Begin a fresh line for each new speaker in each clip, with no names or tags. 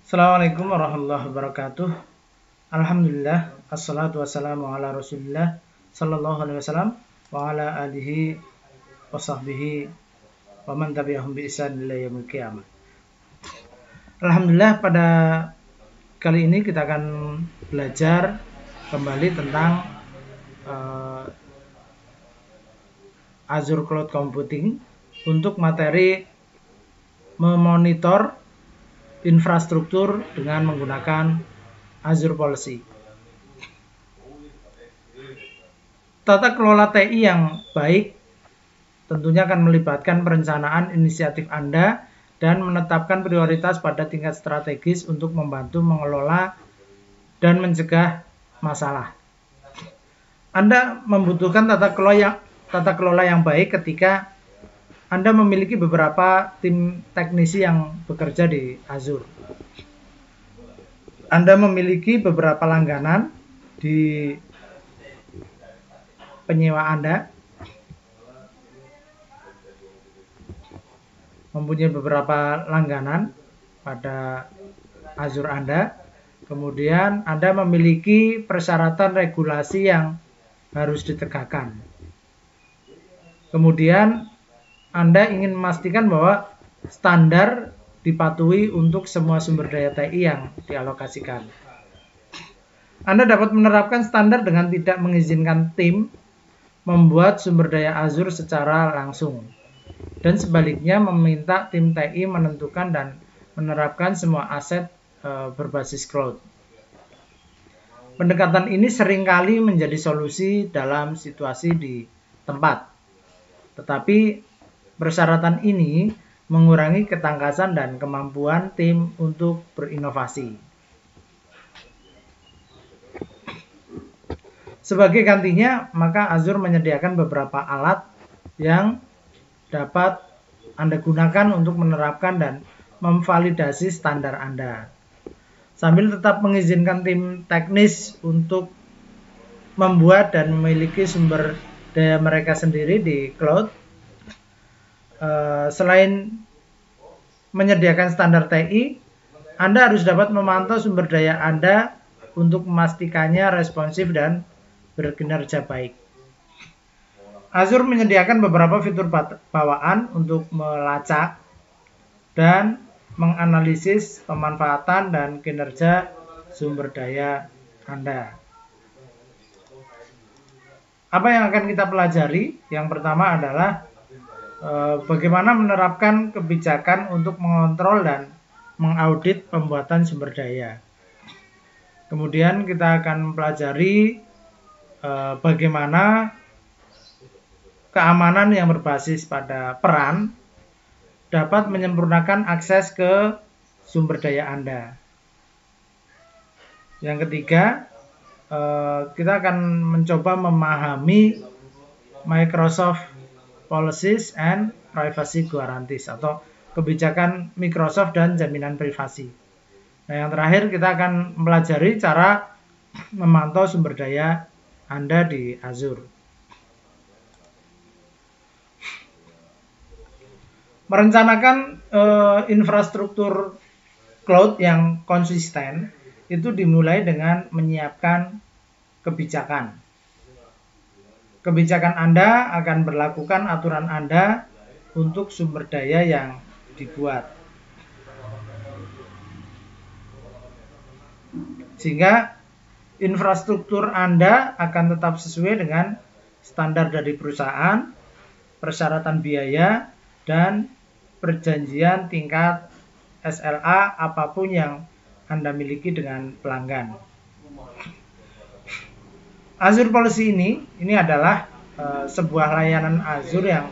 Assalamualaikum warahmatullahi wabarakatuh. Alhamdulillah, assalatu wassalamu ala rasulillah sallallahu alaihi wasallam wa ala alihi wa sahbihi wa man tabi'ahum bi ihsan ila yaumil qiyamah. Alhamdulillah, pada kali ini kita akan belajar kembali tentang Azure Cloud Computing untuk materi memonitor infrastruktur dengan menggunakan Azure Policy. Tata kelola TI yang baik tentunya akan melibatkan perencanaan inisiatif Anda dan menetapkan prioritas pada tingkat strategis untuk membantu mengelola dan mencegah masalah. Anda membutuhkan tata kelola yang baik ketika Anda memiliki beberapa tim teknisi yang bekerja di Azure. Anda memiliki beberapa langganan di penyewa Anda, mempunyai beberapa langganan pada Azure Anda. Kemudian Anda memiliki persyaratan regulasi yang harus ditegakkan. Kemudian Anda ingin memastikan bahwa standar dipatuhi untuk semua sumber daya TI yang dialokasikan. Anda dapat menerapkan standar dengan tidak mengizinkan tim membuat sumber daya Azure secara langsung. Dan sebaliknya meminta tim TI menentukan dan menerapkan semua aset berbasis cloud. Pendekatan ini seringkali menjadi solusi dalam situasi di tempat. Tetapi persyaratan ini mengurangi ketangkasan dan kemampuan tim untuk berinovasi. Sebagai gantinya, maka Azure menyediakan beberapa alat yang dapat Anda gunakan untuk menerapkan dan memvalidasi standar Anda. Sambil tetap mengizinkan tim teknis untuk membuat dan memiliki sumber daya mereka sendiri di cloud. Selain menyediakan standar TI, Anda harus dapat memantau sumber daya Anda untuk memastikannya responsif dan berkinerja baik. Azure menyediakan beberapa fitur bawaan untuk melacak dan menganalisis pemanfaatan dan kinerja sumber daya Anda. Apa yang akan kita pelajari? Yang pertama adalah bagaimana menerapkan kebijakan untuk mengontrol dan mengaudit pembuatan sumber daya. Kemudian kita akan mempelajari bagaimana keamanan yang berbasis pada peran dapat menyempurnakan akses ke sumber daya Anda. Yang ketiga, kita akan mencoba memahami Microsoft Policies and Privacy Guarantees atau kebijakan Microsoft dan jaminan privasi. Nah, yang terakhir kita akan mempelajari cara memantau sumber daya Anda di Azure. Merencanakan infrastruktur cloud yang konsisten itu dimulai dengan menyiapkan kebijakan. Kebijakan Anda akan berlakukan aturan Anda untuk sumber daya yang dibuat. Sehingga infrastruktur Anda akan tetap sesuai dengan standar dari perusahaan, persyaratan biaya, dan perjanjian tingkat SLA apapun yang Anda miliki dengan pelanggan. Azure Policy ini adalah sebuah layanan Azure yang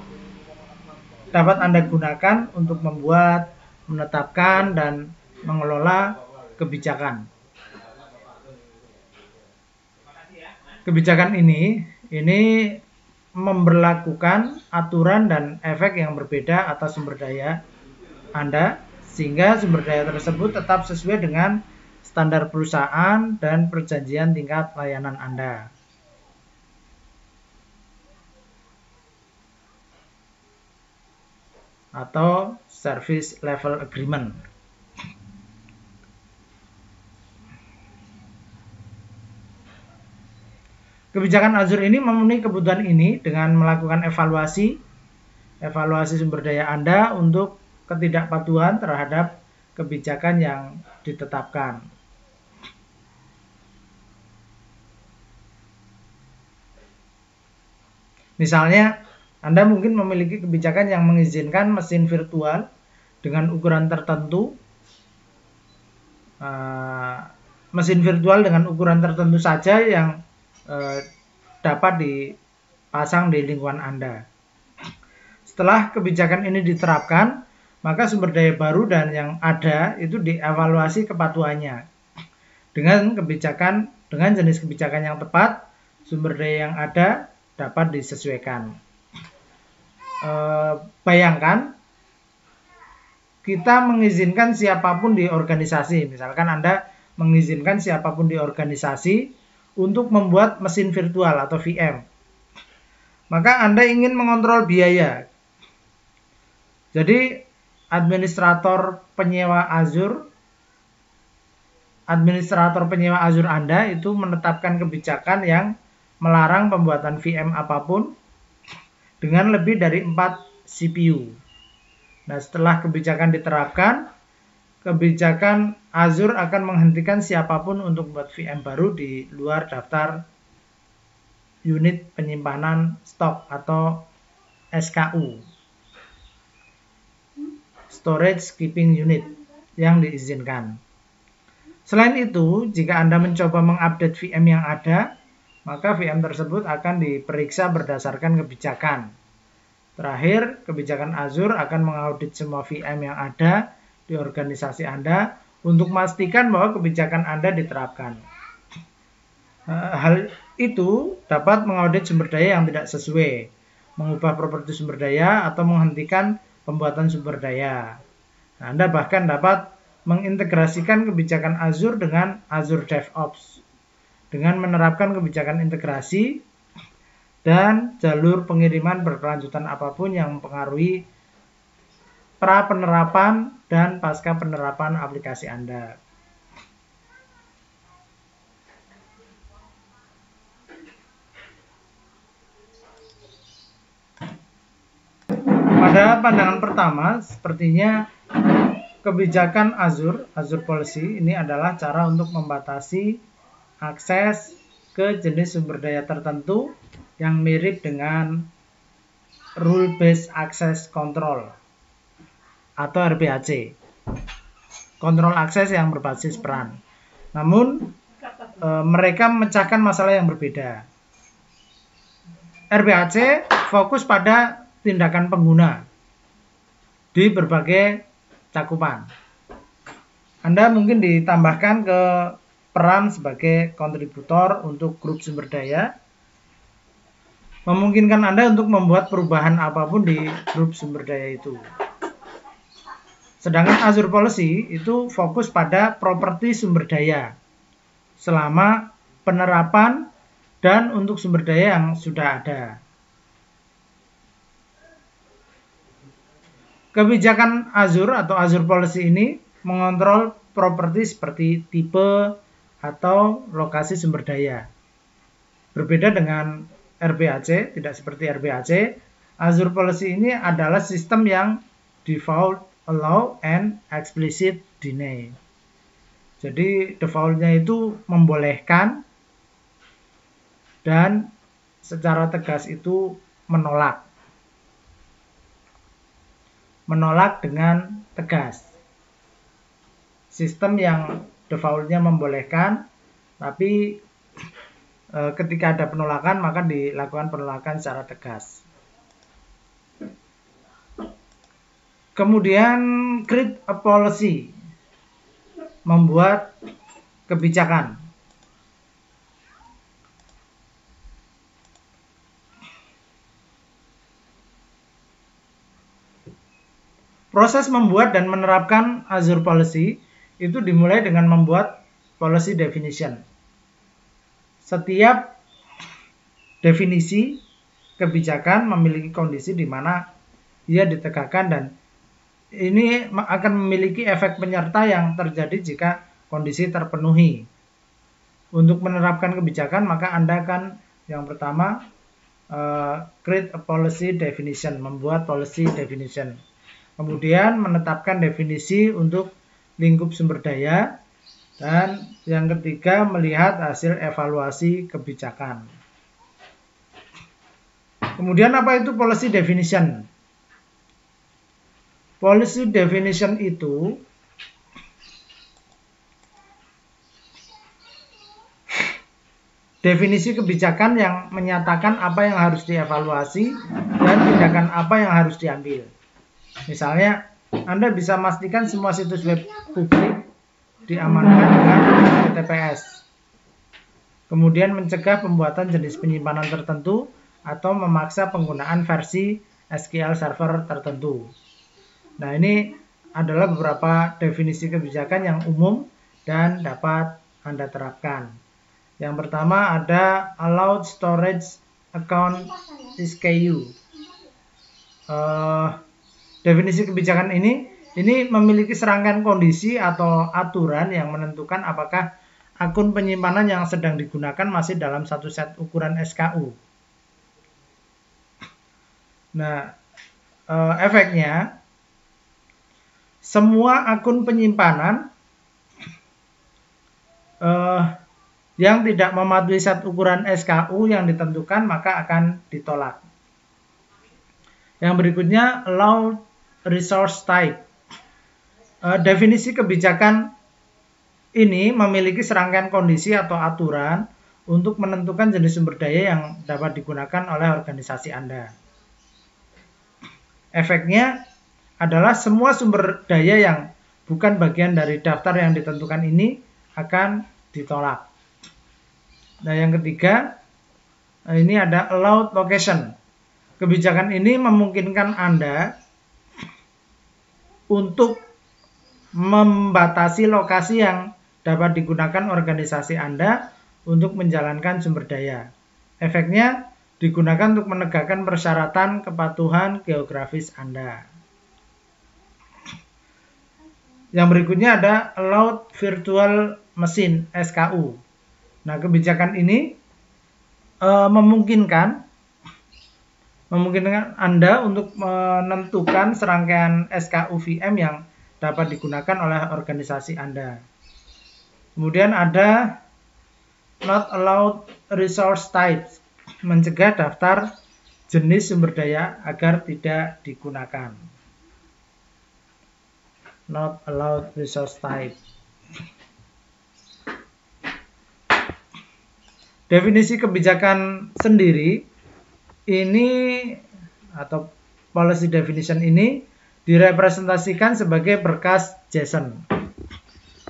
dapat Anda gunakan untuk membuat, menetapkan, dan mengelola kebijakan. Kebijakan ini memberlakukan aturan dan efek yang berbeda atas sumber daya Anda, sehingga sumber daya tersebut tetap sesuai dengan standar perusahaan dan perjanjian tingkat layanan Anda. Atau Service Level Agreement. Kebijakan Azure ini memenuhi kebutuhan ini dengan melakukan evaluasi sumber daya Anda untuk ketidakpatuhan terhadap kebijakan yang ditetapkan. Misalnya, Anda mungkin memiliki kebijakan yang mengizinkan mesin virtual dengan ukuran tertentu, mesin virtual dengan ukuran tertentu saja yang dapat dipasang di lingkungan Anda. Setelah kebijakan ini diterapkan, maka sumber daya baru dan yang ada itu dievaluasi kepatuhannya. Dengan jenis kebijakan yang tepat, sumber daya yang ada dapat disesuaikan. Bayangkan kita mengizinkan siapapun di organisasi, misalkan Anda mengizinkan siapapun di organisasi untuk membuat mesin virtual atau VM. Maka Anda ingin mengontrol biaya. Jadi administrator penyewa Azure Anda itu menetapkan kebijakan yang melarang pembuatan VM apapun dengan lebih dari 4 CPU. Nah, setelah kebijakan diterapkan, kebijakan Azure akan menghentikan siapapun untuk membuat VM baru di luar daftar unit penyimpanan stok atau SKU, Storage Keeping Unit, yang diizinkan. Selain itu, jika Anda mencoba mengupdate VM yang ada, maka VM tersebut akan diperiksa berdasarkan kebijakan. Terakhir, kebijakan Azure akan mengaudit semua VM yang ada di organisasi Anda untuk memastikan bahwa kebijakan Anda diterapkan. Hal itu dapat mengaudit sumber daya yang tidak sesuai, mengubah properti sumber daya, atau menghentikan pembuatan sumber daya. Nah, Anda bahkan dapat mengintegrasikan kebijakan Azure dengan Azure DevOps dengan menerapkan kebijakan integrasi dan jalur pengiriman berkelanjutan apapun yang mempengaruhi pra-penerapan dan pasca penerapan aplikasi Anda. Pada pandangan pertama, sepertinya kebijakan Azure Policy ini adalah cara untuk membatasi akses ke jenis sumber daya tertentu yang mirip dengan Rule Based Access Control atau RBAC, kontrol akses yang berbasis peran. Namun, mereka memecahkan masalah yang berbeda. RBAC fokus pada tindakan pengguna di berbagai cakupan. Anda mungkin ditambahkan ke peran sebagai kontributor untuk grup sumber daya, memungkinkan Anda untuk membuat perubahan apapun di grup sumber daya itu. Sedangkan Azure Policy itu fokus pada properti sumber daya selama penerapan dan untuk sumber daya yang sudah ada. Kebijakan Azure atau Azure Policy ini mengontrol properti seperti tipe atau lokasi sumber daya. Berbeda dengan RBAC, tidak seperti RBAC, Azure Policy ini adalah sistem yang default, allow, and explicit deny. Jadi defaultnya itu membolehkan dan secara tegas itu menolak. Menolak dengan tegas. Sistem yang defaultnya membolehkan, tapi ketika ada penolakan maka dilakukan penolakan secara tegas. Kemudian create a policy, membuat kebijakan. Proses membuat dan menerapkan Azure Policy itu dimulai dengan membuat policy definition. Setiap definisi kebijakan memiliki kondisi di mana ia ditegakkan dan ini akan memiliki efek penyerta yang terjadi jika kondisi terpenuhi. Untuk menerapkan kebijakan maka Anda akan Yang pertama, create a policy definition, membuat policy definition. Kemudian menetapkan definisi untuk lingkup sumber daya. Dan yang ketiga, melihat hasil evaluasi kebijakan. Kemudian apa itu policy definition? Policy definition itu definisi kebijakan yang menyatakan apa yang harus dievaluasi dan tindakan apa yang harus diambil. Misalnya, Anda bisa memastikan semua situs web publik diamankan dengan HTTPS. Kemudian mencegah pembuatan jenis penyimpanan tertentu atau memaksa penggunaan versi SQL Server tertentu. Nah, ini adalah beberapa definisi kebijakan yang umum dan dapat Anda terapkan. Yang pertama ada Allowed Storage Account SKU. Definisi kebijakan ini memiliki serangkaian kondisi atau aturan yang menentukan apakah akun penyimpanan yang sedang digunakan masih dalam satu set ukuran SKU. Nah, efeknya semua akun penyimpanan yang tidak mematuhi set ukuran SKU yang ditentukan maka akan ditolak. Yang berikutnya, Allowed Resource Type. Definisi kebijakan ini memiliki serangkaian kondisi atau aturan untuk menentukan jenis sumber daya yang dapat digunakan oleh organisasi Anda. Efeknya adalah semua sumber daya yang bukan bagian dari daftar yang ditentukan ini akan ditolak. Nah, yang ketiga, ini ada Allowed Location. Kebijakan ini memungkinkan Anda untuk membatasi lokasi yang dapat digunakan organisasi Anda untuk menjalankan sumber daya. Efeknya digunakan untuk menegakkan persyaratan kepatuhan geografis Anda. Yang berikutnya ada Allowed Virtual Machine SKU. Nah, kebijakan ini memungkinkan Anda untuk menentukan serangkaian SKU VM yang dapat digunakan oleh organisasi Anda. Kemudian ada Not Allowed Resource Types, mencegah daftar jenis sumber daya agar tidak digunakan. Not Allowed Resource Type. Definisi kebijakan sendiri ini atau policy definition ini direpresentasikan sebagai berkas JSON.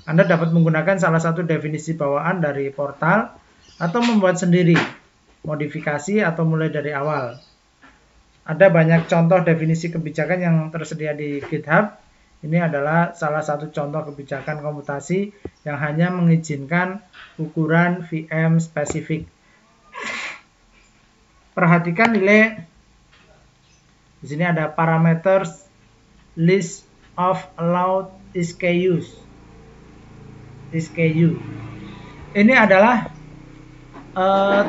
Anda dapat menggunakan salah satu definisi bawaan dari portal atau membuat sendiri, modifikasi atau mulai dari awal. Ada banyak contoh definisi kebijakan yang tersedia di GitHub. Ini adalah salah satu contoh kebijakan komputasi yang hanya mengizinkan ukuran VM spesifik. Perhatikan nilai. Di sini ada parameters list of allowed SKUs. Ini adalah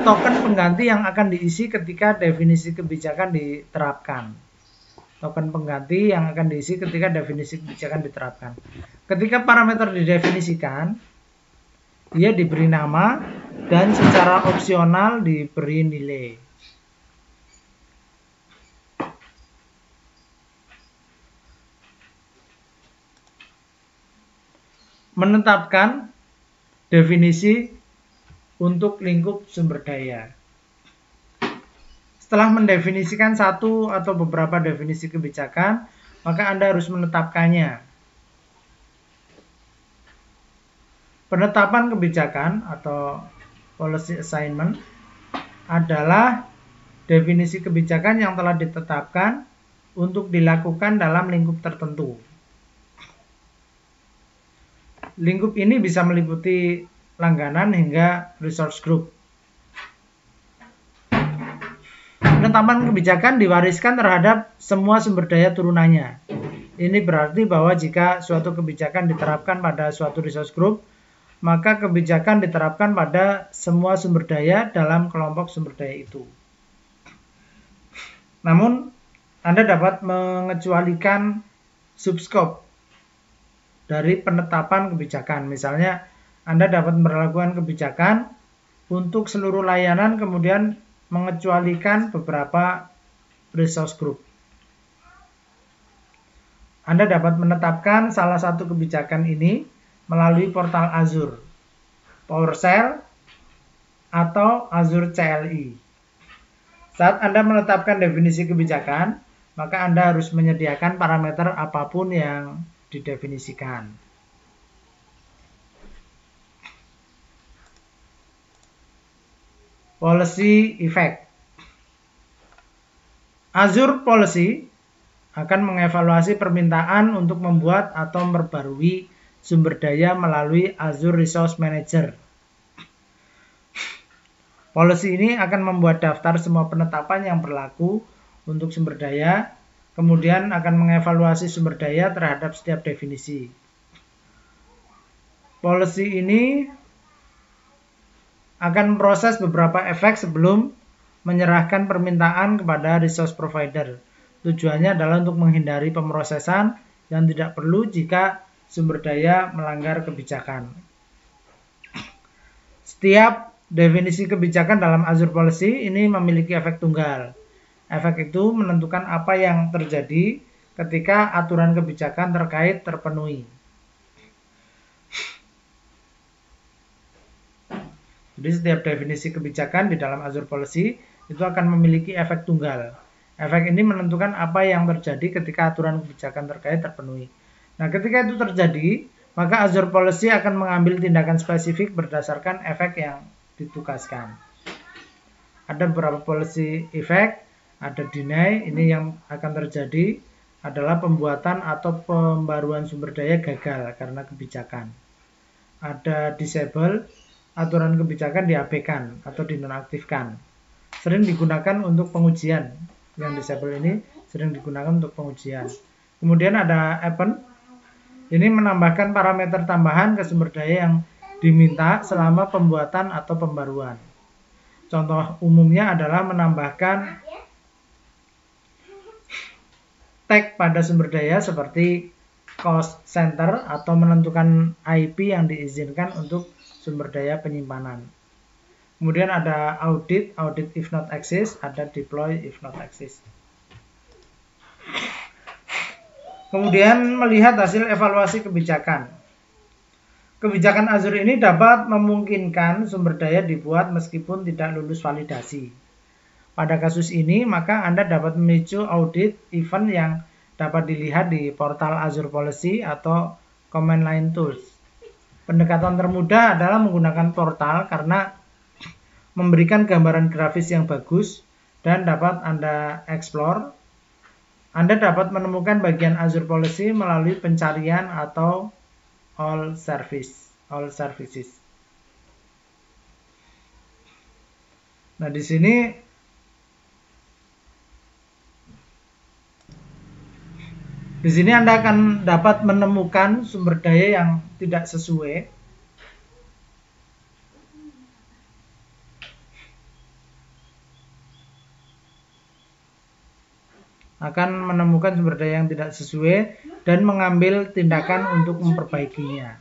token pengganti yang akan diisi ketika definisi kebijakan diterapkan. Token pengganti yang akan diisi ketika definisi kebijakan diterapkan. Ketika parameter didefinisikan, dia diberi nama dan secara opsional diberi nilai. Menetapkan definisi untuk lingkup sumber daya. Setelah mendefinisikan satu atau beberapa definisi kebijakan, maka Anda harus menetapkannya. Penetapan kebijakan atau policy assignment adalah definisi kebijakan yang telah ditetapkan untuk dilakukan dalam lingkup tertentu. Lingkup ini bisa meliputi langganan hingga resource group. Penetapan kebijakan diwariskan terhadap semua sumber daya turunannya. Ini berarti bahwa jika suatu kebijakan diterapkan pada suatu resource group, maka kebijakan diterapkan pada semua sumber daya dalam kelompok sumber daya itu. Namun, Anda dapat mengecualikan subskop dari penetapan kebijakan. Misalnya, Anda dapat memperlakukan kebijakan untuk seluruh layanan, kemudian mengecualikan beberapa resource group. Anda dapat menetapkan salah satu kebijakan ini melalui portal Azure, PowerShell, atau Azure CLI. Saat Anda menetapkan definisi kebijakan, maka Anda harus menyediakan parameter apapun yang didefinisikan. Policy Effect. Azure Policy akan mengevaluasi permintaan untuk membuat atau memperbarui sumber daya melalui Azure Resource Manager. Policy ini akan membuat daftar semua penetapan yang berlaku untuk sumber daya, kemudian akan mengevaluasi sumber daya terhadap setiap definisi. Policy ini akan memproses beberapa efek sebelum menyerahkan permintaan kepada resource provider. Tujuannya adalah untuk menghindari pemrosesan yang tidak perlu jika sumber daya melanggar kebijakan. Setiap definisi kebijakan dalam Azure Policy ini memiliki efek tunggal. Efek itu menentukan apa yang terjadi ketika aturan kebijakan terkait terpenuhi. Jadi setiap definisi kebijakan di dalam Azure Policy itu akan memiliki efek tunggal. Efek ini menentukan apa yang terjadi ketika aturan kebijakan terkait terpenuhi. Nah, ketika itu terjadi, maka Azure Policy akan mengambil tindakan spesifik berdasarkan efek yang ditugaskan. Ada beberapa policy effect, ada deny, ini yang akan terjadi adalah pembuatan atau pembaruan sumber daya gagal karena kebijakan. Ada disable, aturan kebijakan diabaikan atau dinonaktifkan. Sering digunakan untuk pengujian. Yang disable ini sering digunakan untuk pengujian. Kemudian ada append. Ini menambahkan parameter tambahan ke sumber daya yang diminta selama pembuatan atau pembaruan. Contoh umumnya adalah menambahkan tag pada sumber daya seperti cost center atau menentukan IP yang diizinkan untuk sumber daya penyimpanan. Kemudian ada audit if not exist, ada deploy if not exist. Kemudian melihat hasil evaluasi kebijakan. Kebijakan Azure ini dapat memungkinkan sumber daya dibuat meskipun tidak lulus validasi. Pada kasus ini, maka Anda dapat memicu audit event yang dapat dilihat di portal Azure Policy atau Command Line Tools. Pendekatan termudah adalah menggunakan portal karena memberikan gambaran grafis yang bagus dan dapat Anda explore. Anda dapat menemukan bagian Azure Policy melalui pencarian atau all services. Nah, di sini Anda akan dapat menemukan sumber daya yang tidak sesuai. Akan menemukan sumber daya yang tidak sesuai dan mengambil tindakan untuk memperbaikinya.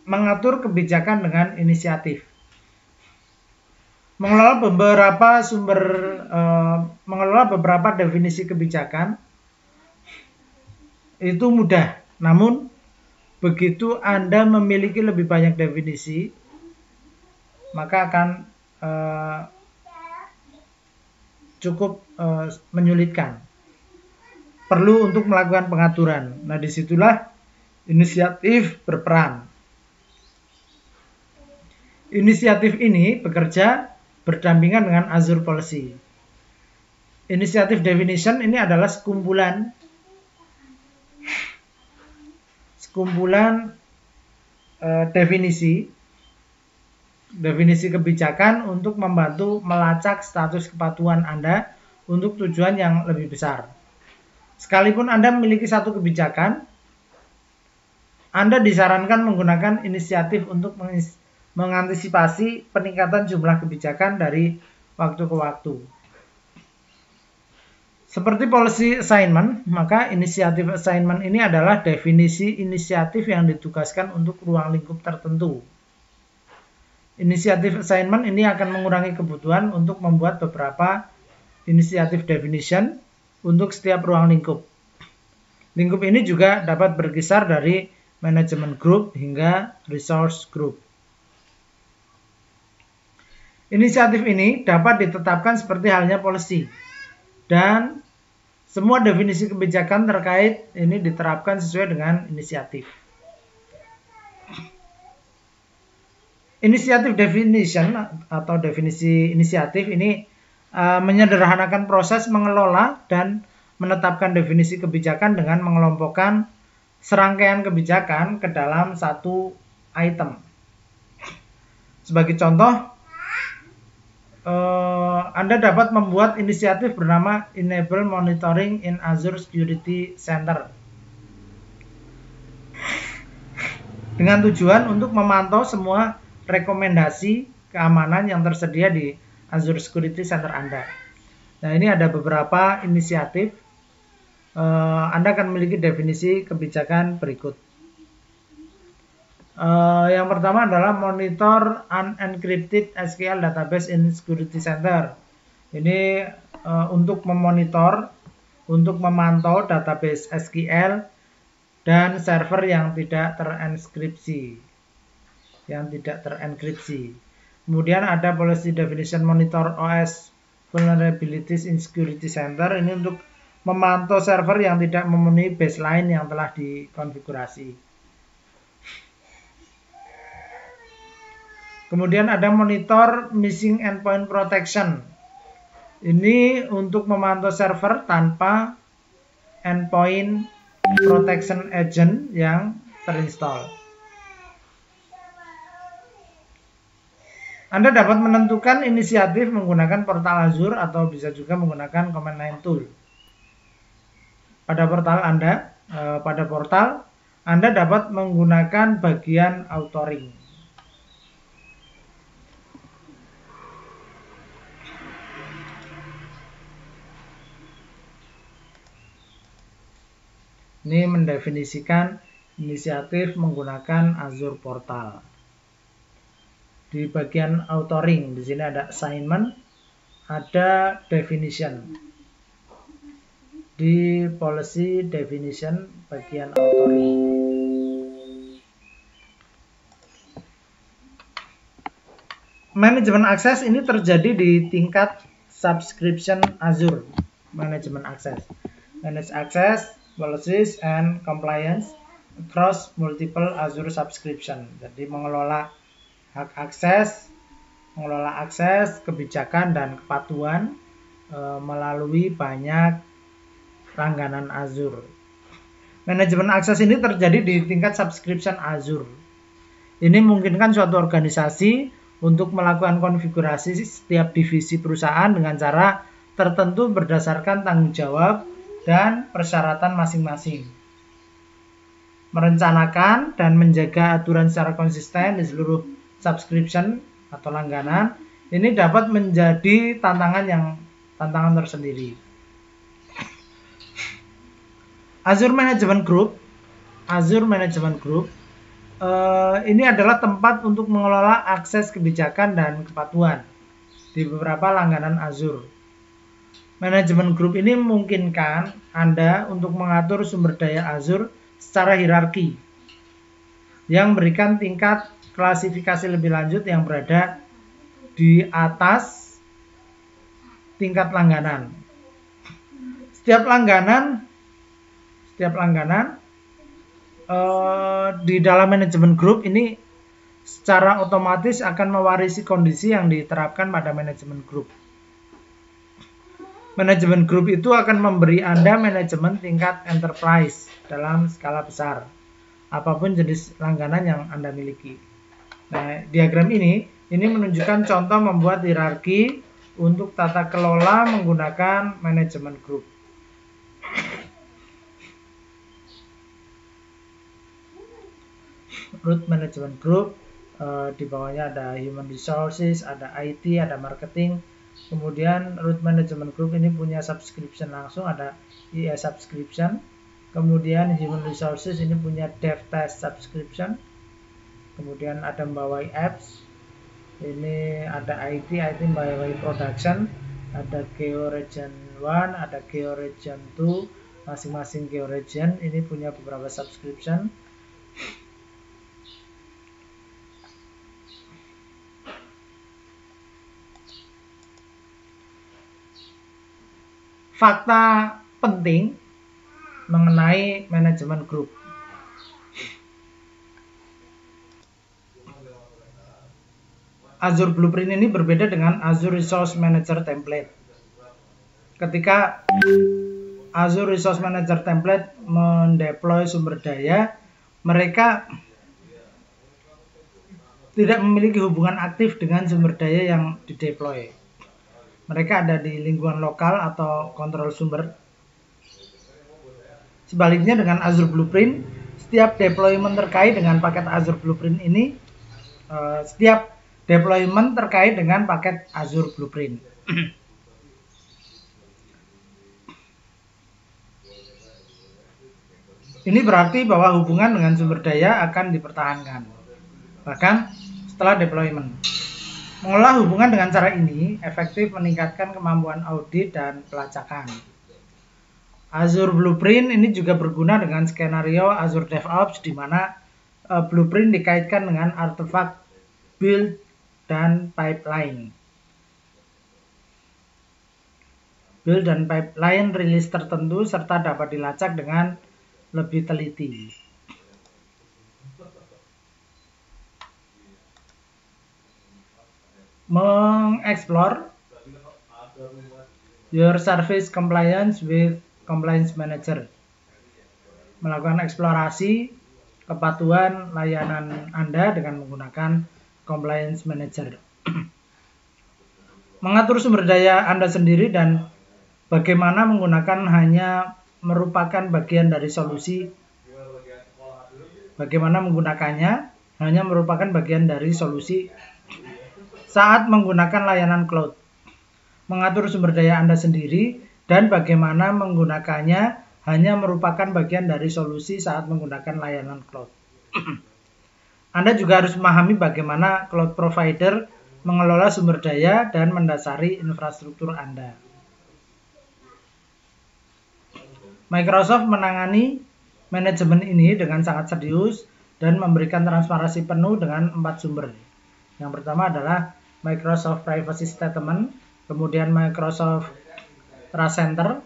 Mengatur kebijakan dengan inisiatif. Mengelola beberapa definisi kebijakan itu mudah. Namun, begitu Anda memiliki lebih banyak definisi, maka akan cukup menyulitkan. Perlu untuk melakukan pengaturan. Nah, disitulah inisiatif berperan. Inisiatif ini bekerja berdampingan dengan Azure Policy. Initiative definition ini adalah sekumpulan definisi kebijakan untuk membantu melacak status kepatuhan Anda untuk tujuan yang lebih besar. Sekalipun Anda memiliki satu kebijakan, Anda disarankan menggunakan inisiatif untuk mengantisipasi peningkatan jumlah kebijakan dari waktu ke waktu. Seperti policy assignment, maka inisiatif assignment ini adalah definisi inisiatif yang ditugaskan untuk ruang lingkup tertentu. Inisiatif assignment ini akan mengurangi kebutuhan untuk membuat beberapa inisiatif definition untuk setiap ruang lingkup. Lingkup ini juga dapat berkisar dari management group hingga resource group. Inisiatif ini dapat ditetapkan seperti halnya policy, dan semua definisi kebijakan terkait ini diterapkan sesuai dengan inisiatif. Inisiatif definition atau definisi inisiatif ini menyederhanakan proses mengelola dan menetapkan definisi kebijakan dengan mengelompokkan serangkaian kebijakan ke dalam satu item. Sebagai contoh, Anda dapat membuat inisiatif bernama Enable Monitoring in Azure Security Center dengan tujuan untuk memantau semua rekomendasi keamanan yang tersedia di Azure Security Center Anda. Nah, ini ada beberapa inisiatif. Anda akan memiliki definisi kebijakan berikut. Yang pertama adalah monitor unencrypted SQL database in Security Center. Ini untuk memonitor, untuk memantau database SQL dan server yang tidak terenkripsi. Kemudian ada policy definition monitor OS vulnerabilities in Security Center. Ini untuk memantau server yang tidak memenuhi baseline yang telah dikonfigurasi. Kemudian ada monitor missing endpoint protection. Ini untuk memantau server tanpa endpoint protection agent yang terinstall. Anda dapat menentukan inisiatif menggunakan portal Azure atau bisa juga menggunakan command line tool. Pada portal Anda dapat menggunakan bagian authoring. Ini mendefinisikan inisiatif menggunakan Azure Portal. Di bagian authoring, di sini ada assignment, ada definition. Di policy definition bagian authoring. Manajemen akses ini terjadi di tingkat subscription Azure. Manajemen akses. Manage access, policies, and compliance across multiple Azure subscription. Jadi mengelola hak akses, mengelola akses, kebijakan, dan kepatuhan melalui banyak langganan Azure. Manajemen akses ini terjadi di tingkat subscription Azure. Ini memungkinkan suatu organisasi untuk melakukan konfigurasi setiap divisi perusahaan dengan cara tertentu berdasarkan tanggung jawab dan persyaratan masing-masing. Merencanakan dan menjaga aturan secara konsisten di seluruh subscription atau langganan ini dapat menjadi tantangan tersendiri. Azure Management Group ini adalah tempat untuk mengelola akses kebijakan dan kepatuhan di beberapa langganan Azure. Management Group ini memungkinkan Anda untuk mengatur sumber daya Azure secara hierarki yang memberikan tingkat klasifikasi lebih lanjut yang berada di atas tingkat langganan. Setiap langganan di dalam manajemen group ini secara otomatis akan mewarisi kondisi yang diterapkan pada manajemen group. Manajemen group itu akan memberi Anda manajemen tingkat enterprise dalam skala besar, apapun jenis langganan yang Anda miliki. Nah, diagram ini menunjukkan contoh membuat hierarki untuk tata kelola menggunakan manajemen group. root management group. Di bawahnya ada human resources, ada IT, ada marketing. Kemudian root management group ini punya subscription langsung, ada EA subscription. Kemudian human resources ini punya dev test subscription. Kemudian ada membawahi apps. Ini ada IT membawahi production. Ada Geo Region 1, ada Geo Region 2. Masing-masing Geo Region ini punya beberapa subscription. Fakta penting mengenai manajemen grup. Azure Blueprint ini berbeda dengan Azure Resource Manager Template. Ketika Azure Resource Manager Template mendeploy sumber daya, mereka tidak memiliki hubungan aktif dengan sumber daya yang dideploy. Mereka ada di lingkungan lokal atau kontrol sumber. Sebaliknya dengan Azure Blueprint, setiap deployment terkait dengan paket Azure Blueprint ini, setiap deployment terkait dengan paket Azure Blueprint. Ini berarti bahwa hubungan dengan sumber daya akan dipertahankan, bahkan setelah deployment. Mengolah hubungan dengan cara ini efektif meningkatkan kemampuan audit dan pelacakan. Azure Blueprint ini juga berguna dengan skenario Azure DevOps di mana Blueprint dikaitkan dengan artefak, build, dan pipeline. Build dan pipeline rilis tertentu serta dapat dilacak dengan lebih teliti. Mengeksplor your service compliance with compliance manager. Melakukan eksplorasi kepatuhan layanan Anda dengan menggunakan compliance manager. Mengatur sumber daya Anda sendiri dan bagaimana menggunakan hanya merupakan bagian dari solusi. Bagaimana menggunakannya hanya merupakan bagian dari solusi saat menggunakan layanan cloud. Mengatur sumber daya Anda sendiri dan bagaimana menggunakannya hanya merupakan bagian dari solusi saat menggunakan layanan cloud. Anda juga harus memahami bagaimana cloud provider mengelola sumber daya dan mendasari infrastruktur Anda. Microsoft menangani manajemen ini dengan sangat serius dan memberikan transparansi penuh dengan 4 sumber. Yang pertama adalah Microsoft Privacy Statement, kemudian Microsoft Trust Center,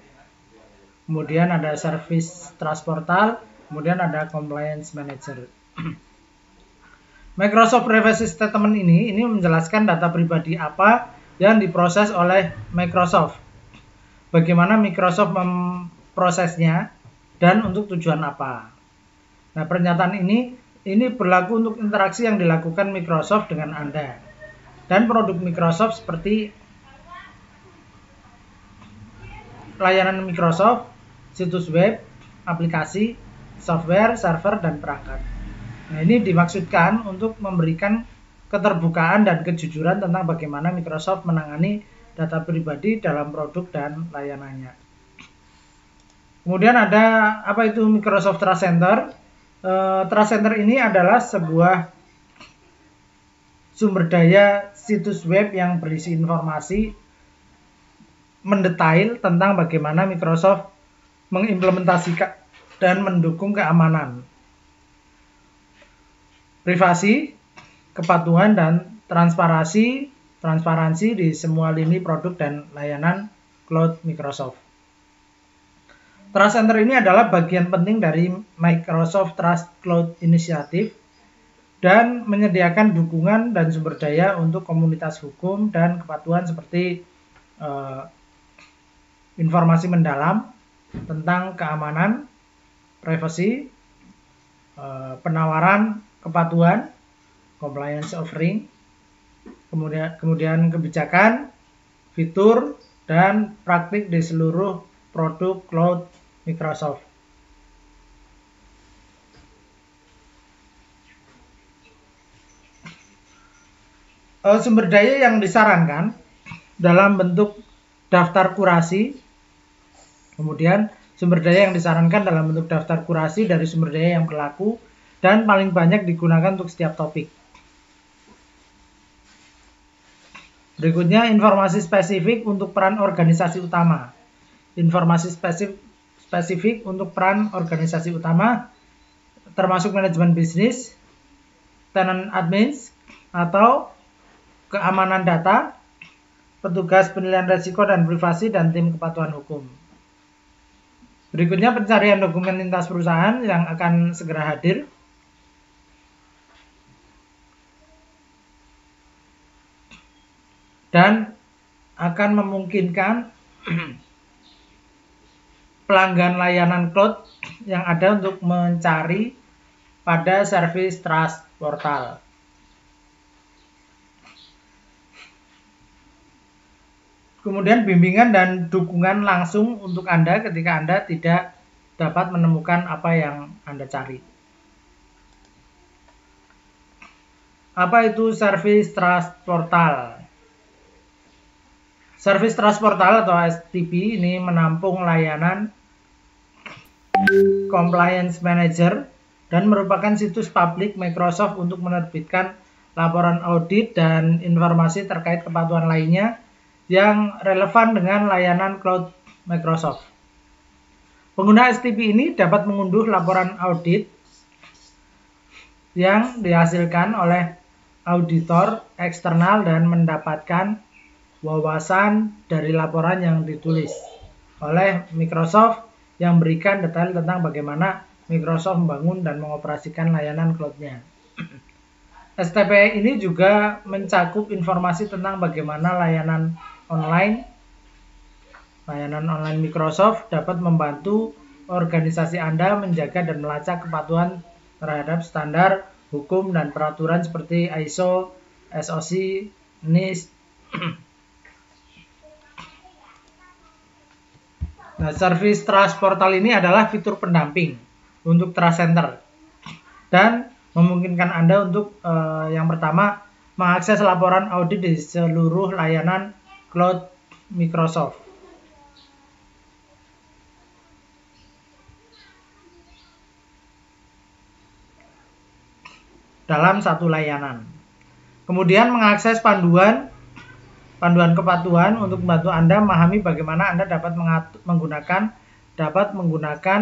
kemudian ada Service Trust Portal, kemudian ada Compliance Manager. Microsoft Privacy Statement ini menjelaskan data pribadi apa yang diproses oleh Microsoft, bagaimana Microsoft memprosesnya, dan untuk tujuan apa. Nah, pernyataan ini berlaku untuk interaksi yang dilakukan Microsoft dengan Anda. Dan produk Microsoft seperti layanan Microsoft, situs web, aplikasi, software, server, dan perangkat. Nah, ini dimaksudkan untuk memberikan keterbukaan dan kejujuran tentang bagaimana Microsoft menangani data pribadi dalam produk dan layanannya. Kemudian ada apa itu Microsoft Trust Center? Trust Center ini adalah sebuah sumber daya situs web yang berisi informasi mendetail tentang bagaimana Microsoft mengimplementasikan dan mendukung keamanan, privasi, kepatuhan, dan transparansi di semua lini produk dan layanan cloud Microsoft. Trust Center ini adalah bagian penting dari Microsoft Trust Cloud Initiative dan menyediakan dukungan dan sumber daya untuk komunitas hukum dan kepatuhan seperti informasi mendalam tentang keamanan, privasi, penawaran kepatuhan, compliance offering, kemudian kebijakan, fitur, dan praktik di seluruh produk cloud Microsoft. Sumber daya yang disarankan dalam bentuk daftar kurasi, kemudian sumber daya yang disarankan dalam bentuk daftar kurasi dari sumber daya yang berlaku dan paling banyak digunakan untuk setiap topik. Berikutnya, informasi spesifik untuk peran organisasi utama. Informasi spesifik untuk peran organisasi utama termasuk manajemen bisnis, tenant admins, atau keamanan data, petugas penilaian risiko dan privasi, dan tim kepatuhan hukum. Berikutnya, pencarian dokumen lintas perusahaan yang akan segera hadir. Dan akan memungkinkan pelanggan layanan cloud yang ada untuk mencari pada Service Trust Portal. Kemudian bimbingan dan dukungan langsung untuk Anda ketika Anda tidak dapat menemukan apa yang Anda cari. Apa itu Service Trust Portal? Service Trust Portal atau STP ini menampung layanan Compliance Manager dan merupakan situs publik Microsoft untuk menerbitkan laporan audit dan informasi terkait kepatuhan lainnya yang relevan dengan layanan cloud Microsoft. Pengguna STP ini dapat mengunduh laporan audit yang dihasilkan oleh auditor eksternal dan mendapatkan wawasan dari laporan yang ditulis oleh Microsoft yang berikan detail tentang bagaimana Microsoft membangun dan mengoperasikan layanan cloud-nya. STP ini juga mencakup informasi tentang bagaimana layanan online Microsoft dapat membantu organisasi Anda menjaga dan melacak kepatuhan terhadap standar hukum dan peraturan seperti ISO, SOC, NIST. Nah, Service Trust Portal ini adalah fitur pendamping untuk Trust Center dan memungkinkan Anda untuk yang pertama mengakses laporan audit di seluruh layanan cloud Microsoft. Dalam satu layanan. Kemudian mengakses panduan kepatuhan untuk membantu Anda memahami bagaimana Anda dapat menggunakan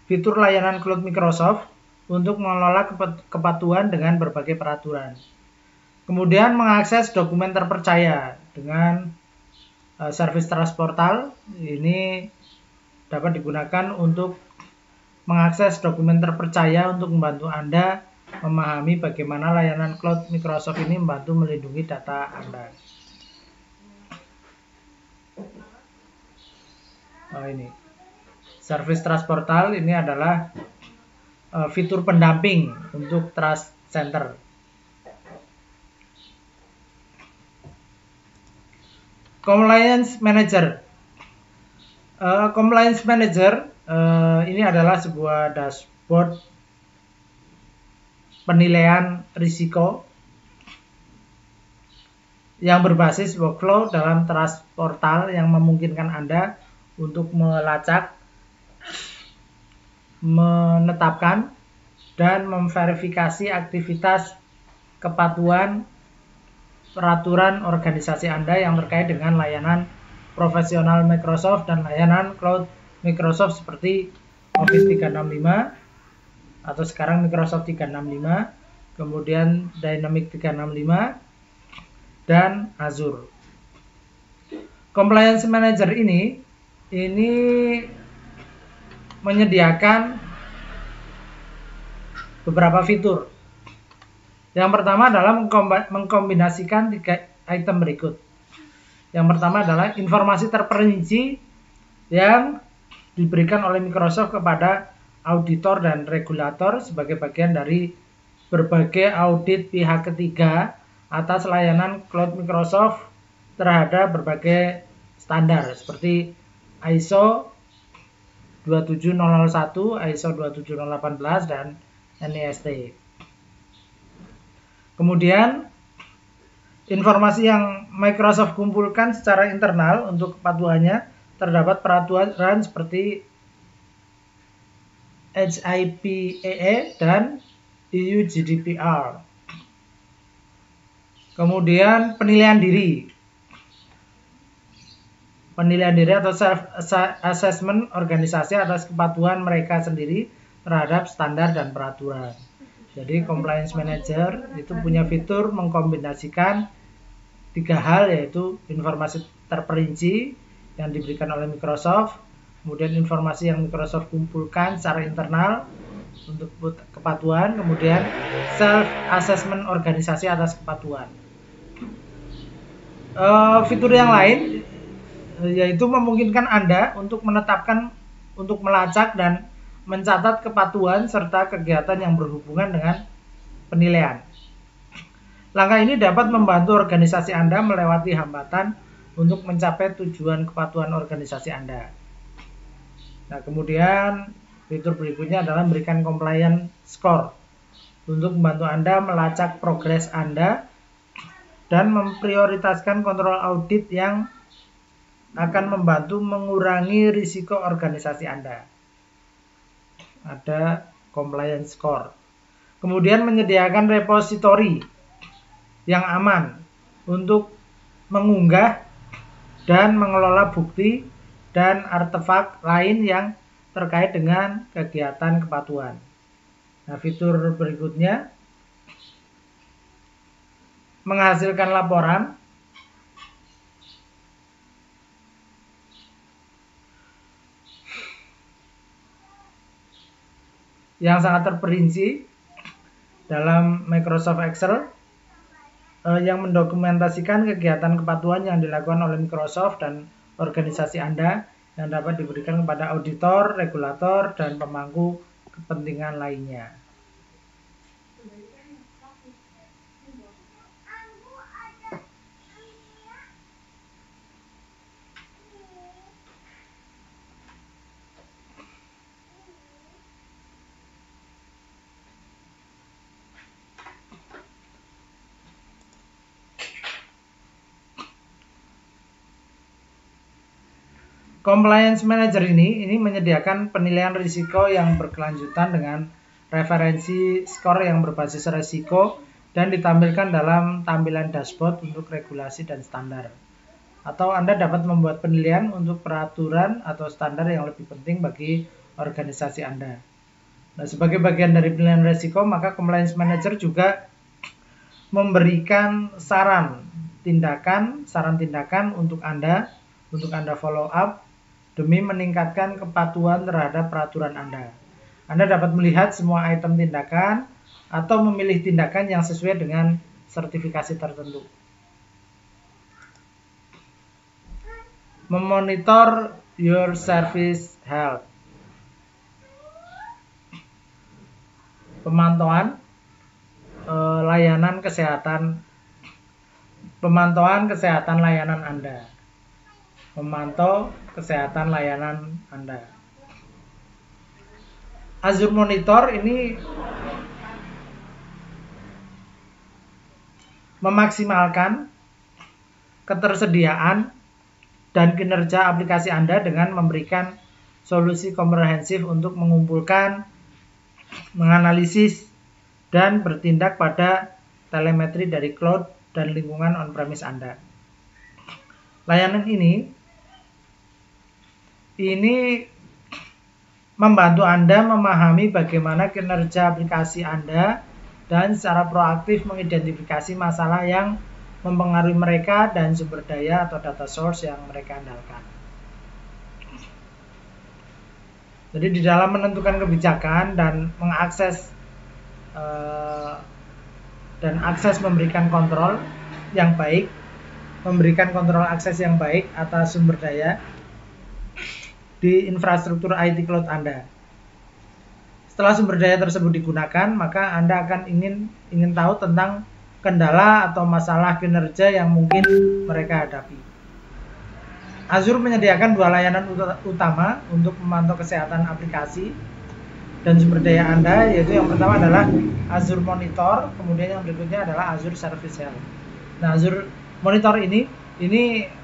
fitur layanan cloud Microsoft untuk mengelola kepatuhan dengan berbagai peraturan. Kemudian mengakses dokumen terpercaya dengan Service Trust Portal. Ini dapat digunakan untuk mengakses dokumen terpercaya untuk membantu Anda memahami bagaimana layanan cloud Microsoft ini membantu melindungi data Anda. Ini Service Trust Portal ini adalah fitur pendamping untuk Trust Center. Compliance Manager. Compliance Manager ini adalah sebuah dashboard penilaian risiko yang berbasis workflow dalam Trust Portal yang memungkinkan Anda untuk melacak, menetapkan, dan memverifikasi aktivitas kepatuhan peraturan organisasi Anda yang terkait dengan layanan profesional Microsoft dan layanan cloud Microsoft seperti Office 365 atau sekarang Microsoft 365, kemudian Dynamics 365, dan Azure. Compliance Manager ini menyediakan beberapa fitur. Yang pertama adalah mengkombinasikan 3 item berikut. Yang pertama adalah informasi terperinci yang diberikan oleh Microsoft kepada auditor dan regulator sebagai bagian dari berbagai audit pihak ketiga atas layanan cloud Microsoft terhadap berbagai standar seperti ISO 27001, ISO 27018, dan NIST. Kemudian Informasi yang Microsoft kumpulkan secara internal untuk kepatuhannya terdapat peraturan seperti HIPAA dan EU GDPR. Kemudian penilaian diri. Penilaian diri atau self-assessment organisasi atas kepatuhan mereka sendiri terhadap standar dan peraturan. Jadi Compliance Manager itu punya fitur mengkombinasikan 3 hal, yaitu informasi terperinci yang diberikan oleh Microsoft, kemudian informasi yang Microsoft kumpulkan secara internal untuk kepatuhan, kemudian self-assessment organisasi atas kepatuhan. Fitur yang lain yaitu memungkinkan Anda untuk menetapkan, untuk melacak dan mencatat kepatuhan serta kegiatan yang berhubungan dengan penilaian. Langkah ini dapat membantu organisasi Anda melewati hambatan untuk mencapai tujuan kepatuhan organisasi Anda. Nah, kemudian fitur berikutnya adalah memberikan compliance score untuk membantu Anda melacak progres Anda dan memprioritaskan kontrol audit yang akan membantu mengurangi risiko organisasi Anda. Ada compliance score. Kemudian menyediakan repositori yang aman untuk mengunggah dan mengelola bukti dan artefak lain yang terkait dengan kegiatan kepatuhan. Nah, fitur berikutnya menghasilkan laporan yang sangat terperinci dalam Microsoft Excel yang mendokumentasikan kegiatan kepatuhan yang dilakukan oleh Microsoft dan organisasi Anda yang dapat diberikan kepada auditor, regulator, dan pemangku kepentingan lainnya. Compliance Manager ini menyediakan penilaian risiko yang berkelanjutan dengan referensi skor yang berbasis risiko dan ditampilkan dalam tampilan dashboard untuk regulasi dan standar. Atau Anda dapat membuat penilaian untuk peraturan atau standar yang lebih penting bagi organisasi Anda. Nah, sebagai bagian dari penilaian risiko, maka Compliance Manager juga memberikan saran tindakan untuk Anda follow up demi meningkatkan kepatuhan terhadap peraturan Anda. Anda dapat melihat semua item tindakan atau memilih tindakan yang sesuai dengan sertifikasi tertentu. Memonitor your service health. Pemantauan kesehatan layanan Anda. Memantau kesehatan layanan Anda. Azure Monitor ini memaksimalkan ketersediaan dan kinerja aplikasi Anda dengan memberikan solusi komprehensif untuk mengumpulkan, menganalisis, dan bertindak pada telemetri dari cloud dan lingkungan on-premise Anda. Layanan ini membantu Anda memahami bagaimana kinerja aplikasi Anda dan secara proaktif mengidentifikasi masalah yang mempengaruhi mereka dan sumber daya atau data source yang mereka andalkan. Jadi di dalam menentukan kebijakan dan mengakses memberikan kontrol yang baik, memberikan kontrol akses yang baik atas sumber daya di infrastruktur IT cloud Anda. Setelah sumber daya tersebut digunakan, maka Anda akan ingin tahu tentang kendala atau masalah kinerja yang mungkin mereka hadapi. Azure menyediakan 2 layanan utama untuk memantau kesehatan aplikasi dan sumber daya Anda, yaitu yang pertama adalah Azure Monitor, kemudian yang berikutnya adalah Azure Service Health. Nah, Azure Monitor ini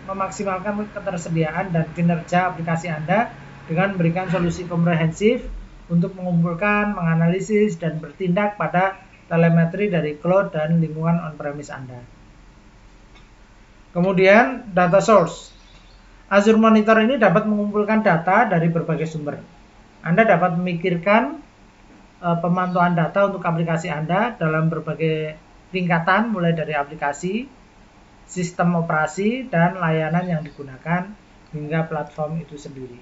memaksimalkan ketersediaan dan kinerja aplikasi Anda dengan memberikan solusi komprehensif untuk mengumpulkan, menganalisis, dan bertindak pada telemetri dari cloud dan lingkungan on-premise Anda. Kemudian, data source. Azure Monitor ini dapat mengumpulkan data dari berbagai sumber. Anda dapat memikirkan pemantauan data untuk aplikasi Anda dalam berbagai tingkatan, mulai dari aplikasi, sistem operasi, dan layanan yang digunakan hingga platform itu sendiri.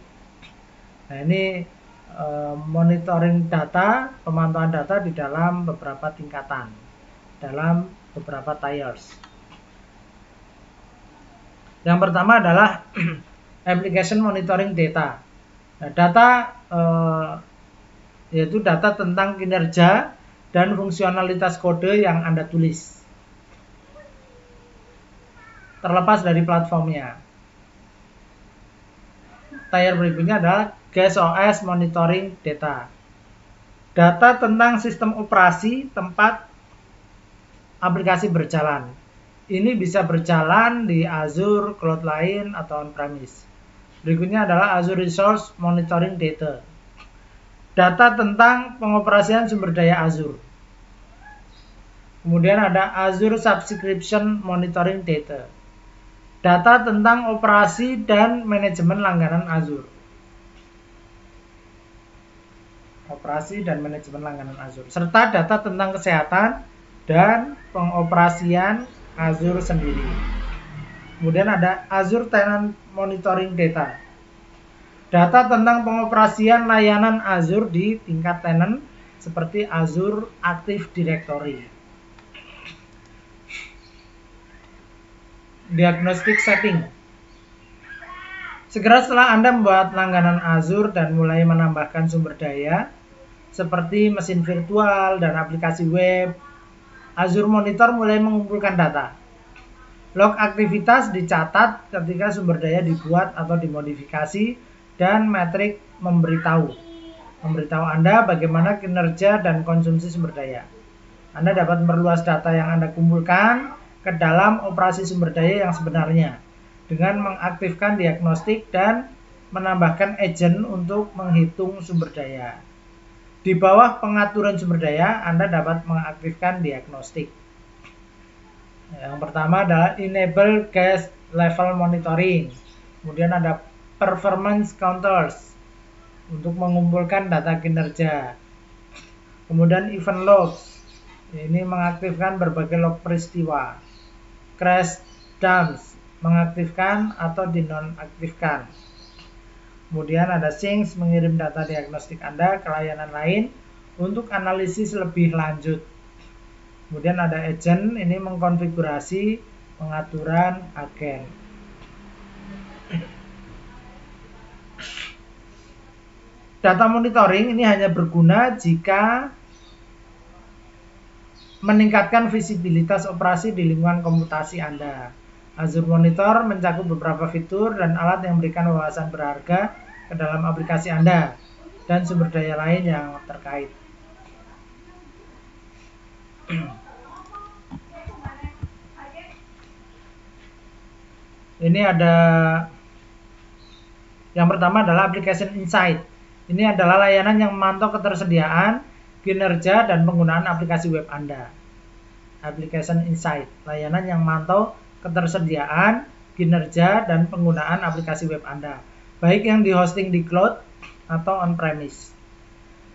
Nah, ini monitoring data, pemantauan data di dalam beberapa tingkatan, dalam beberapa tiers. Yang pertama adalah application monitoring data. Nah, data yaitu data tentang kinerja dan fungsionalitas kode yang Anda tulis, terlepas dari platformnya. Tier berikutnya adalah GSOS monitoring data. Data tentang sistem operasi tempat aplikasi berjalan. Ini bisa berjalan di Azure, cloud lain, atau on-premise. Berikutnya adalah Azure Resource Monitoring Data. Data tentang pengoperasian sumber daya Azure. Kemudian ada Azure Subscription Monitoring Data. Data tentang operasi dan manajemen langganan Azure. Operasi dan manajemen langganan Azure. Serta data tentang kesehatan dan pengoperasian Azure sendiri. Kemudian ada Azure Tenant Monitoring Data. Data tentang pengoperasian layanan Azure di tingkat tenant seperti Azure Active Directory. Diagnostic setting. Segera setelah Anda membuat langganan Azure dan mulai menambahkan sumber daya seperti mesin virtual dan aplikasi web, Azure Monitor mulai mengumpulkan data. Log aktivitas dicatat ketika sumber daya dibuat atau dimodifikasi, dan metrik memberitahu Anda bagaimana kinerja dan konsumsi sumber daya. Anda dapat memperluas data yang Anda kumpulkan ke dalam operasi sumber daya yang sebenarnya dengan mengaktifkan diagnostik dan menambahkan agent untuk menghitung sumber daya. Di bawah pengaturan sumber daya, Anda dapat mengaktifkan diagnostik. Yang pertama adalah enable gas level monitoring. Kemudian ada performance counters untuk mengumpulkan data kinerja. Kemudian event logs. Ini mengaktifkan berbagai log peristiwa. Crash dumps, mengaktifkan atau dinonaktifkan. Kemudian ada syncs, mengirim data diagnostik Anda ke layanan lain untuk analisis lebih lanjut. Kemudian ada agent, ini mengkonfigurasi pengaturan agen. Data monitoring ini hanya berguna jika meningkatkan visibilitas operasi di lingkungan komputasi Anda. Azure Monitor mencakup beberapa fitur dan alat yang memberikan wawasan berharga ke dalam aplikasi Anda dan sumber daya lain yang terkait. Ini ada yang pertama adalah Application Insight. Ini adalah layanan yang memantau ketersediaan, kinerja, dan penggunaan aplikasi web Anda. Application Insight, layanan yang memantau ketersediaan, kinerja, dan penggunaan aplikasi web Anda, baik yang di-hosting di cloud atau on-premise.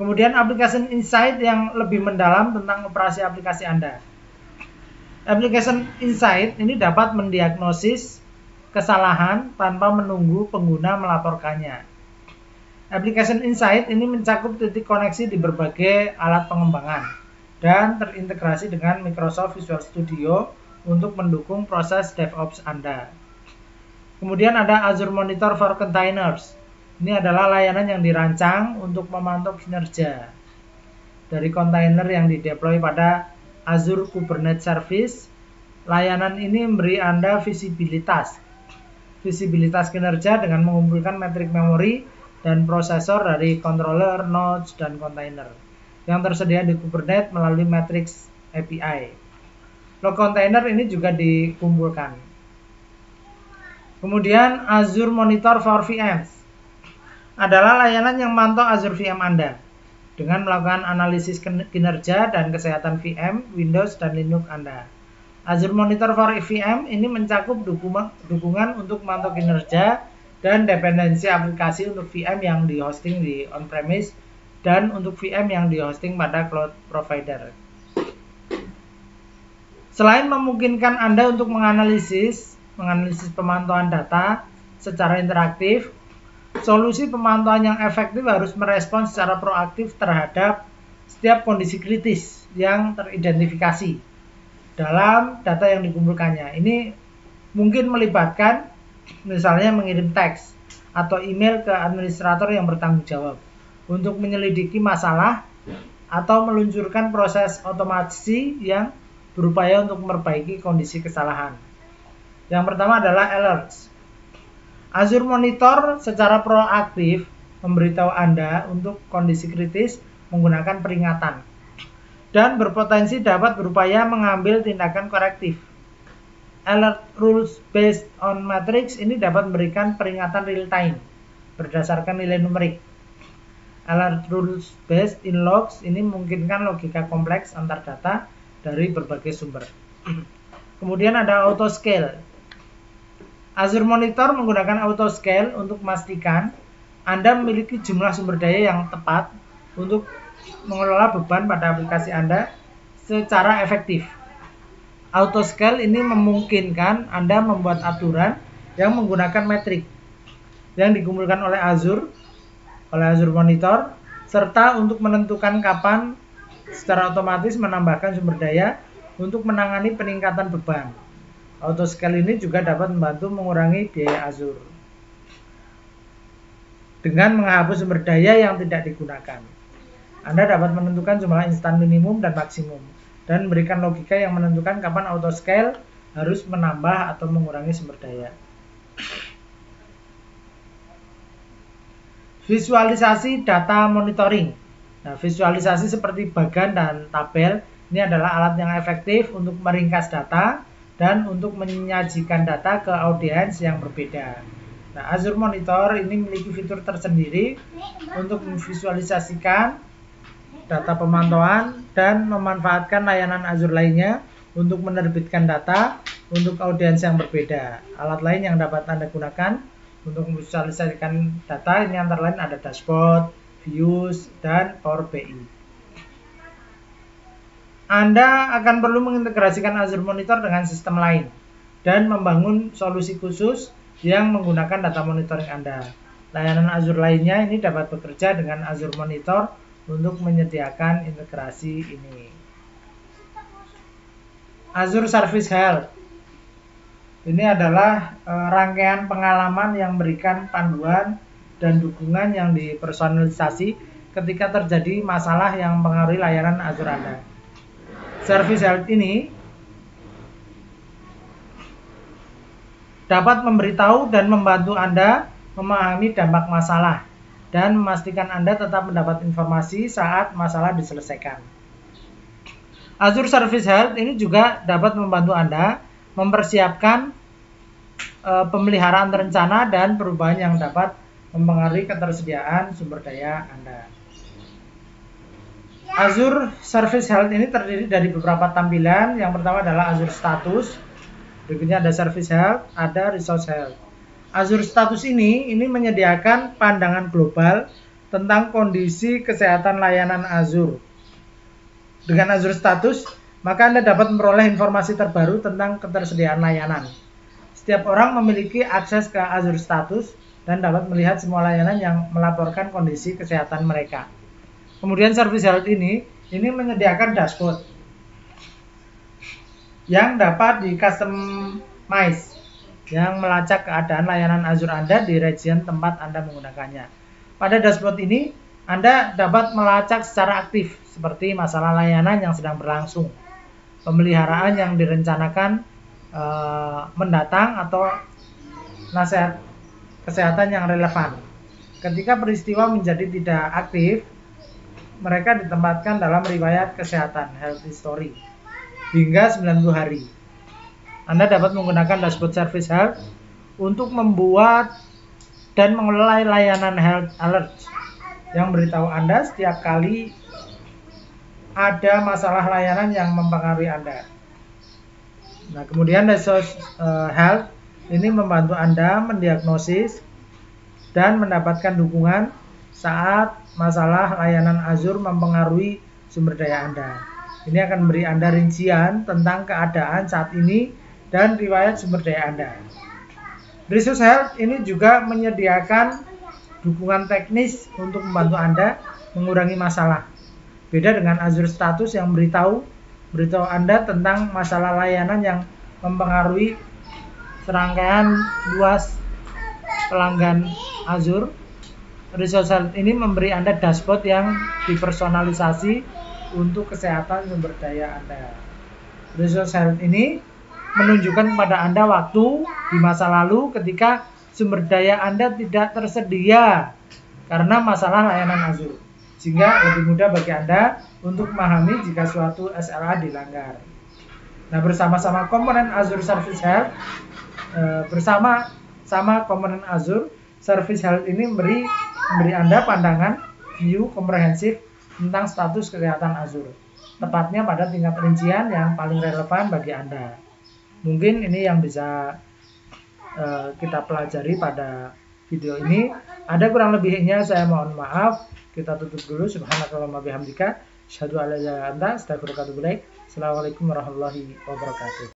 Kemudian Application Insight yang lebih mendalam tentang operasi aplikasi Anda. Application Insight ini dapat mendiagnosis kesalahan tanpa menunggu pengguna melaporkannya. Application Insight ini mencakup titik koneksi di berbagai alat pengembangan dan terintegrasi dengan Microsoft Visual Studio untuk mendukung proses DevOps Anda. Kemudian ada Azure Monitor for Containers. Ini adalah layanan yang dirancang untuk memantau kinerja dari kontainer yang dideploy pada Azure Kubernetes Service. Layanan ini memberi Anda visibilitas kinerja dengan mengumpulkan metrik memori dan prosesor dari controller, nodes, dan kontainer yang tersedia di Kubernetes melalui Matrix API. Log container ini juga dikumpulkan. Kemudian Azure Monitor for VMs adalah layanan yang memantau Azure VM Anda dengan melakukan analisis kinerja dan kesehatan VM, Windows, dan Linux Anda. Azure Monitor for VM ini mencakup dukungan untuk memantau kinerja dan dependensi aplikasi untuk VM yang dihosting di on-premise dan untuk VM yang dihosting pada cloud provider. Selain memungkinkan Anda untuk menganalisis pemantauan data secara interaktif, solusi pemantauan yang efektif harus merespons secara proaktif terhadap setiap kondisi kritis yang teridentifikasi dalam data yang dikumpulkannya. Ini mungkin melibatkan misalnya mengirim teks atau email ke administrator yang bertanggung jawab untuk menyelidiki masalah atau meluncurkan proses otomasi yang berupaya untuk memperbaiki kondisi kesalahan. Yang pertama adalah alerts. Azure Monitor secara proaktif memberitahu Anda untuk kondisi kritis menggunakan peringatan dan berpotensi dapat berupaya mengambil tindakan korektif. Alert rules based on matrix ini dapat memberikan peringatan real time berdasarkan nilai numerik. Alert rules based in logs ini memungkinkan logika kompleks antar data dari berbagai sumber. Kemudian ada auto scale. Azure Monitor menggunakan auto scale untuk memastikan Anda memiliki jumlah sumber daya yang tepat untuk mengelola beban pada aplikasi Anda secara efektif. Auto scale ini memungkinkan Anda membuat aturan yang menggunakan metrik yang dikumpulkan oleh Azure Monitor, serta untuk menentukan kapan secara otomatis menambahkan sumber daya untuk menangani peningkatan beban. Auto scale ini juga dapat membantu mengurangi biaya Azure dengan menghapus sumber daya yang tidak digunakan. Anda dapat menentukan jumlah instan minimum dan maksimum dan memberikan logika yang menentukan kapan auto scale harus menambah atau mengurangi sumber daya. Visualisasi data monitoring. Nah, visualisasi seperti bagan dan tabel ini adalah alat yang efektif untuk meringkas data dan untuk menyajikan data ke audiens yang berbeda. Nah, Azure Monitor ini memiliki fitur tersendiri untuk memvisualisasikan data pemantauan dan memanfaatkan layanan Azure lainnya untuk menerbitkan data untuk audiens yang berbeda. Alat lain yang dapat Anda gunakan untuk memvisualisasikan data ini antara lain ada dashboard, views, dan Power BI. Anda akan perlu mengintegrasikan Azure Monitor dengan sistem lain dan membangun solusi khusus yang menggunakan data monitoring Anda. Layanan Azure lainnya ini dapat bekerja dengan Azure Monitor untuk menyediakan integrasi ini. Azure Service Health. Ini adalah rangkaian pengalaman yang memberikan panduan dan dukungan yang dipersonalisasi ketika terjadi masalah yang mempengaruhi layanan Azure Anda. Service Health ini dapat memberitahu dan membantu Anda memahami dampak masalah dan memastikan Anda tetap mendapat informasi saat masalah diselesaikan. Azure Service Health ini juga dapat membantu Anda mempersiapkan pemeliharaan terencana dan perubahan yang dapat mempengaruhi ketersediaan sumber daya Anda. Azure Service Health ini terdiri dari beberapa tampilan. Yang pertama adalah Azure Status. Berikutnya ada Service Health, ada Resource Health. Azure Status ini menyediakan pandangan global tentang kondisi kesehatan layanan Azure. Dengan Azure Status, maka Anda dapat memperoleh informasi terbaru tentang ketersediaan layanan. Setiap orang memiliki akses ke Azure Status dan dapat melihat semua layanan yang melaporkan kondisi kesehatan mereka. Kemudian Service Health ini menyediakan dashboard yang dapat di-customize yang melacak keadaan layanan Azure Anda di region tempat Anda menggunakannya. Pada dashboard ini, Anda dapat melacak secara aktif seperti masalah layanan yang sedang berlangsung, pemeliharaan yang direncanakan mendatang, atau nasihat kesehatan yang relevan. Ketika peristiwa menjadi tidak aktif, mereka ditempatkan dalam riwayat kesehatan, health history. hingga 90 hari. Anda dapat menggunakan dashboard Service Health untuk membuat dan mengelola layanan Health Alert yang beritahu Anda setiap kali ada masalah layanan yang mempengaruhi Anda. Nah, kemudian dashboard Health ini membantu Anda mendiagnosis dan mendapatkan dukungan saat masalah layanan Azure mempengaruhi sumber daya Anda. Ini akan memberi Anda rincian tentang keadaan saat ini dan riwayat sumber daya Anda. Resource Health ini juga menyediakan dukungan teknis untuk membantu Anda mengurangi masalah. Beda dengan Azure Status yang beritahu Anda tentang masalah layanan yang mempengaruhi serangkaian luas pelanggan Azure. Resource Health ini memberi Anda dashboard yang dipersonalisasi untuk kesehatan sumber daya Anda. Resource Health ini menunjukkan kepada Anda waktu di masa lalu ketika sumber daya Anda tidak tersedia karena masalah layanan Azure, sehingga lebih mudah bagi Anda untuk memahami jika suatu SLA dilanggar. Nah, bersama-sama komponen Azure Service Health, bersama komponen Azure Service Health ini memberi Anda pandangan view komprehensif tentang status kesehatan Azure, tepatnya pada tingkat rincian yang paling relevan bagi Anda. Mungkin ini yang bisa kita pelajari pada video ini. Ada kurang lebihnya saya mohon maaf. Kita tutup dulu. Subhanakallahumma bihamdika asyhadu an la ilaha illa anta astaghfiruka wa atubu ilaik. Assalamualaikum warahmatullahi wabarakatuh.